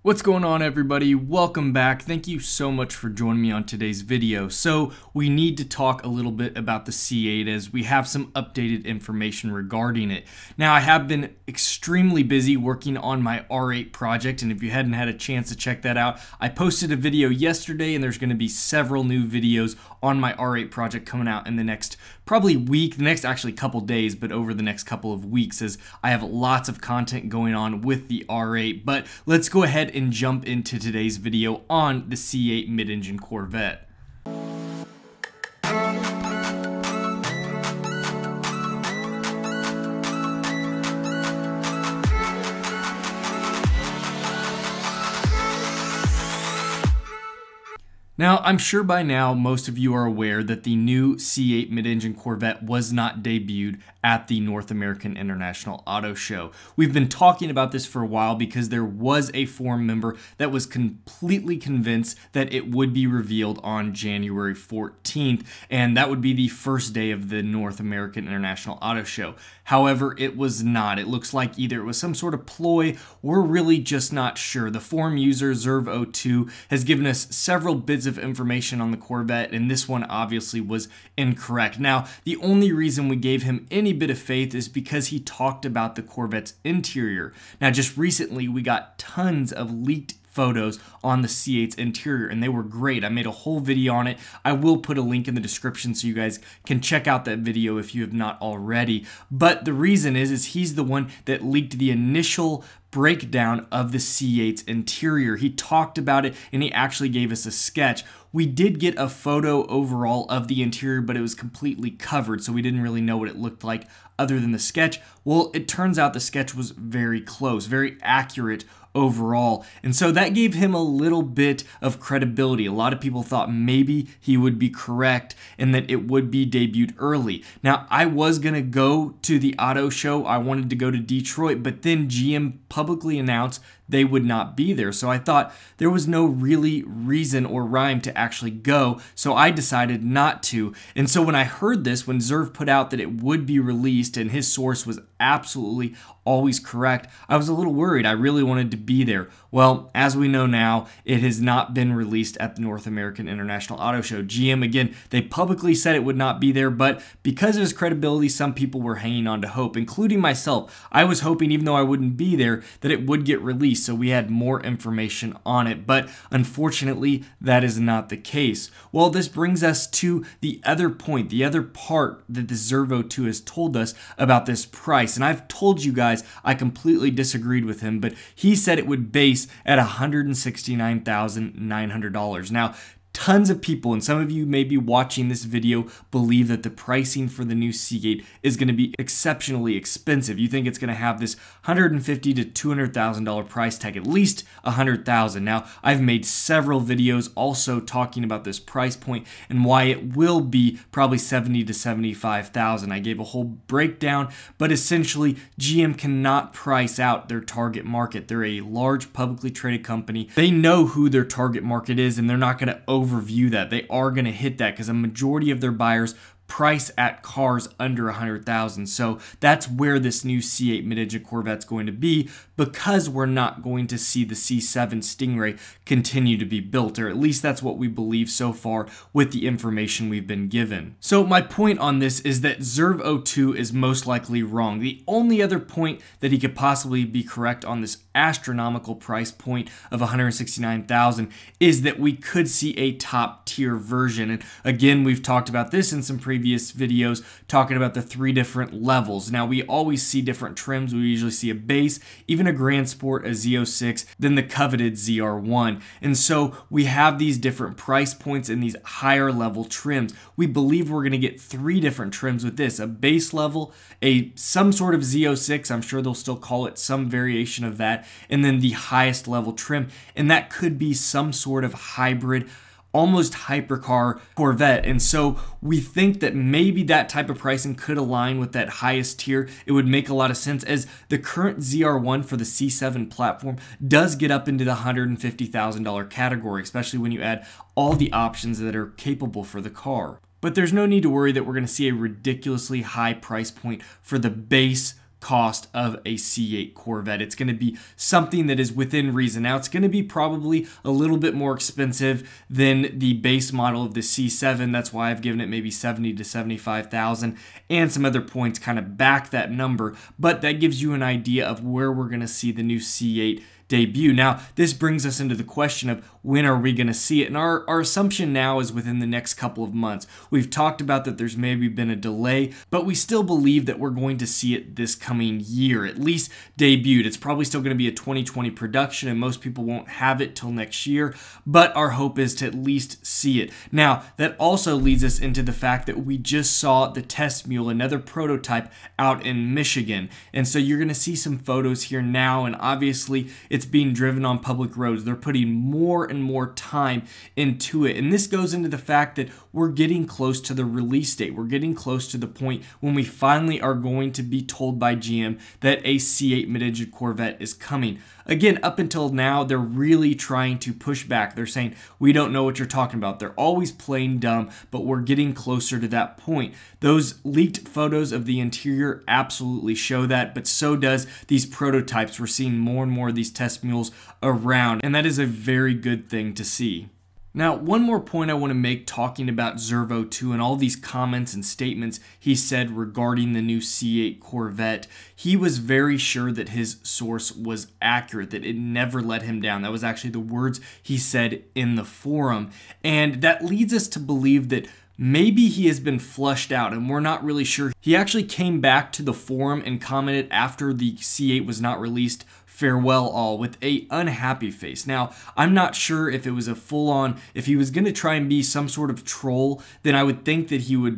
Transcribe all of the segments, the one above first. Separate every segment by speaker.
Speaker 1: What's going on, everybody? Welcome back. Thank you so much for joining me on today's video. So we need to talk a little bit about the C8 as we have some updated information regarding it. Now, I have been extremely busy working on my R8 project, and if you hadn't had a chance to check that out, I posted a video yesterday, and there's going to be several new videos on my R8 project coming out in the next probably week, the next actually couple days, but over the next couple of weeks, as I have lots of content going on with the R8. But let's go ahead and jump into today's video on the C8 mid-engine Corvette. Now, I'm sure by now most of you are aware that the new C8 mid-engine Corvette was not debuted at the North American International Auto Show. We've been talking about this for a while because there was a forum member that was completely convinced that it would be revealed on January 14th, and that would be the first day of the North American International Auto Show. However, it was not. It looks like either it was some sort of ploy, we're really just not sure. The forum user Zerv02 has given us several bits of information on the Corvette, and this one obviously was incorrect. Now, the only reason we gave him any bit of faith is because he talked about the Corvette's interior. Now, just recently we got tons of leaked photos on the C8's interior, and they were great. I made a whole video on it. I will put a link in the description so you guys can check out that video if you have not already. But the reason is he's the one that leaked the initial breakdown of the C8's interior. He talked about it, and he actually gave us a sketch. We did get a photo overall of the interior, but it was completely covered, so we didn't really know what it looked like other than the sketch. Well, it turns out the sketch was very close, very accurate overall, and so that gave him a little bit of credibility. A lot of people thought maybe he would be correct and that it would be debuted early. Now, I was gonna go to the auto show. I wanted to go to Detroit, but then GM publicly announced they would not be there. So I thought there was no really reason or rhyme to actually go, so I decided not to. And so when I heard this, when Zerv put out that it would be released and his source was absolutely always correct, I was a little worried. I really wanted to be there. Well, as we know now, it has not been released at the North American International Auto Show. GM, again, they publicly said it would not be there, but because of his credibility, some people were hanging on to hope, including myself. I was hoping, even though I wouldn't be there, that it would get released, so we had more information on it, but unfortunately, that is not the case. Well, this brings us to the other point, the other part that the Zerv02 has told us about this price, and I've told you guys I completely disagreed with him, but he said it would base at $169,900. Now, tons of people, and some of you may be watching this video, believe that the pricing for the new C8 is going to be exceptionally expensive. You think it's going to have this $150,000 to $200,000 price tag, at least $100,000. Now, I've made several videos also talking about this price point and why it will be probably $70,000 to $75,000. I gave a whole breakdown, but essentially GM cannot price out their target market. They're a large publicly traded company. They know who their target market is, and they're not going to overview that. They are going to hit that because a majority of their buyers price at cars under $100,000. So that's where this new C8 mid-engine Corvette's going to be, because we're not going to see the C7 Stingray continue to be built, or at least that's what we believe so far with the information we've been given. So my point on this is that Zerv02 is most likely wrong. The only other point that he could possibly be correct on this astronomical price point of $169,000 is that we could see a top tier version. And again, we've talked about this in some previous videos, talking about the 3 different levels. Now, we always see different trims. We usually see a base, even a Grand Sport, a Z06, then the coveted ZR1. And so we have these different price points and these higher level trims. We believe we're going to get 3 different trims with this: a base level, some sort of Z06, I'm sure they'll still call it some variation of that, and then the highest level trim. And that could be some sort of hybrid, almost hypercar Corvette. And so we think that maybe that type of pricing could align with that highest tier. It would make a lot of sense, as the current ZR1 for the C7 platform does get up into the $150,000 category, especially when you add all the options that are capable for the car. But there's no need to worry that we're going to see a ridiculously high price point for the base cost of a C8 Corvette. It's going to be something that is within reason. Now, it's going to be probably a little bit more expensive than the base model of the C7. That's why I've given it maybe $70,000 to $75,000, and some other points kind of back that number, but that gives you an idea of where we're going to see the new C8 debut. Now, this brings us into the question of when are we going to see it? And our assumption now is within the next couple of months. We've talked about that there's maybe been a delay, but we still believe that we're going to see it this coming year, at least debuted. It's probably still going to be a 2020 production, and most people won't have it till next year, but our hope is to at least see it. Now, that also leads us into the fact that we just saw the test mule, another prototype, out in Michigan. And so you're going to see some photos here now, and obviously it's being driven on public roads. They're putting more and more time into it. And this goes into the fact that we're getting close to the release date. We're getting close to the point when we finally are going to be told by GM that a C8 mid-engine Corvette is coming. Again, up until now, they're really trying to push back. They're saying, we don't know what you're talking about. They're always playing dumb, but we're getting closer to that point. Those leaked photos of the interior absolutely show that, but so does these prototypes. We're seeing more and more of these test mules around, and that is a very good thing to see. Now, one more point I want to make talking about Zervo 2 and all these comments and statements he said regarding the new C8 Corvette. He was very sure that his source was accurate, that it never let him down. That was actually the words he said in the forum. And that leads us to believe that maybe he has been flushed out, and we're not really sure. He actually came back to the forum and commented after the C8 was not released, "Farewell all," with a unhappy face. Now, I'm not sure if it was a full-on, if he was going to try and be some sort of troll, then I would think that he would,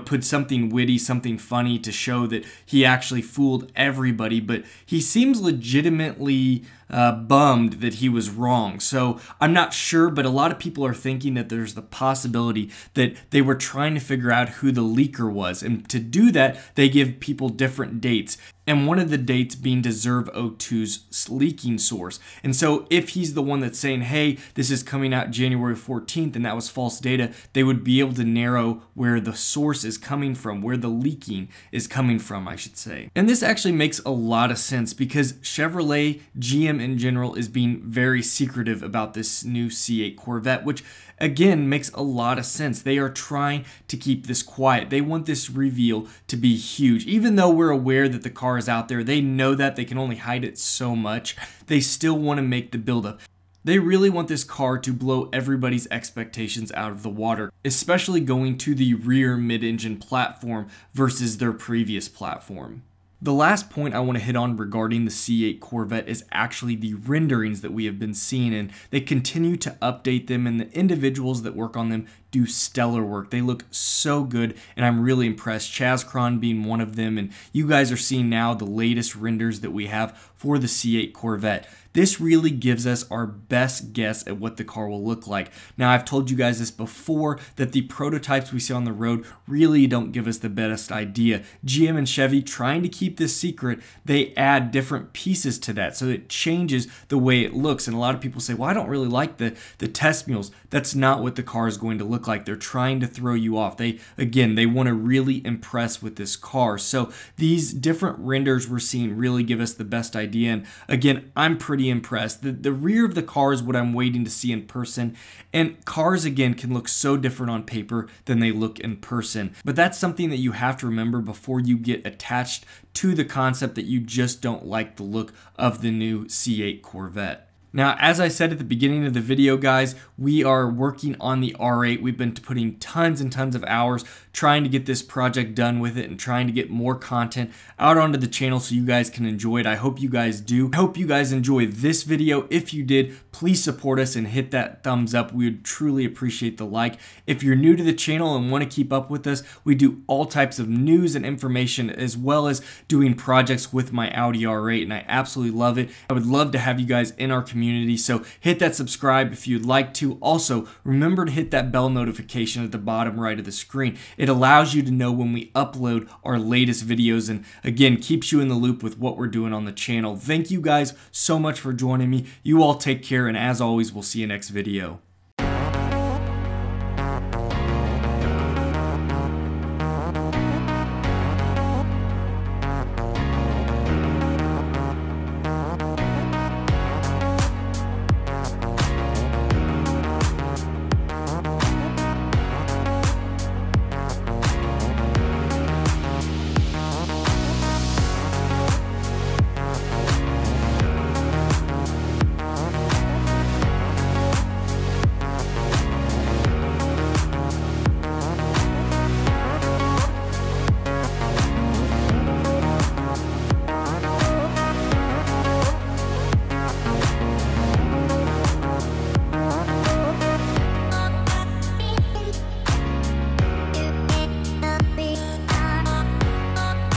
Speaker 1: put something witty, something funny to show that he actually fooled everybody, but he seems legitimately bummed that he was wrong. So I'm not sure, but a lot of people are thinking that there's the possibility that they were trying to figure out who the leaker was. And to do that, they give people different dates. And one of the dates being Zervo2's leaking source. And so if he's the one that's saying, hey, this is coming out January 14th and that was false data, they would be able to narrow where the source is coming from, where the leaking is coming from, I should say. And this actually makes a lot of sense because Chevrolet, GM in general, is being very secretive about this new C8 Corvette, which again makes a lot of sense. They are trying to keep this quiet. They want this reveal to be huge. Even though we're aware that the car is out there, they know that they can only hide it so much. They still want to make the buildup. They really want this car to blow everybody's expectations out of the water, especially going to the rear mid-engine platform versus their previous platform. The last point I want to hit on regarding the C8 Corvette is actually the renderings that we have been seeing, and they continue to update them, and the individuals that work on them do stellar work. They look so good, and I'm really impressed. Chaz Cron being one of them, and you guys are seeing now the latest renders that we have for the C8 Corvette. This really gives us our best guess at what the car will look like. Now, I've told you guys this before, that the prototypes we see on the road really don't give us the best idea. GM and Chevy, trying to keep this secret, they add different pieces to that, so it changes the way it looks. And a lot of people say, well, I don't really like the test mules. That's not what the car is going to look like. They're trying to throw you off. They want to really impress with this car. So these different renders we're seeing really give us the best idea. And again, I'm pretty impressed. The rear of the car is what I'm waiting to see in person. And cars, again, can look so different on paper than they look in person. But that's something that you have to remember before you get attached to the concept that you just don't like the look of the new C8 Corvette. Now, as I said at the beginning of the video, guys, we are working on the R8. We've been putting tons and tons of hours trying to get this project done with it and trying to get more content out onto the channel so you guys can enjoy it. I hope you guys do. I hope you guys enjoy this video. If you did, please support us and hit that thumbs up. We would truly appreciate the like. If you're new to the channel and want to keep up with us, we do all types of news and information, as well as doing projects with my Audi R8, and I absolutely love it. I would love to have you guys in our community, so hit that subscribe if you'd like to. Also, remember to hit that bell notification at the bottom right of the screen. It allows you to know when we upload our latest videos, and again, keeps you in the loop with what we're doing on the channel. Thank you guys so much for joining me. You all take care, and as always, we'll see you next video.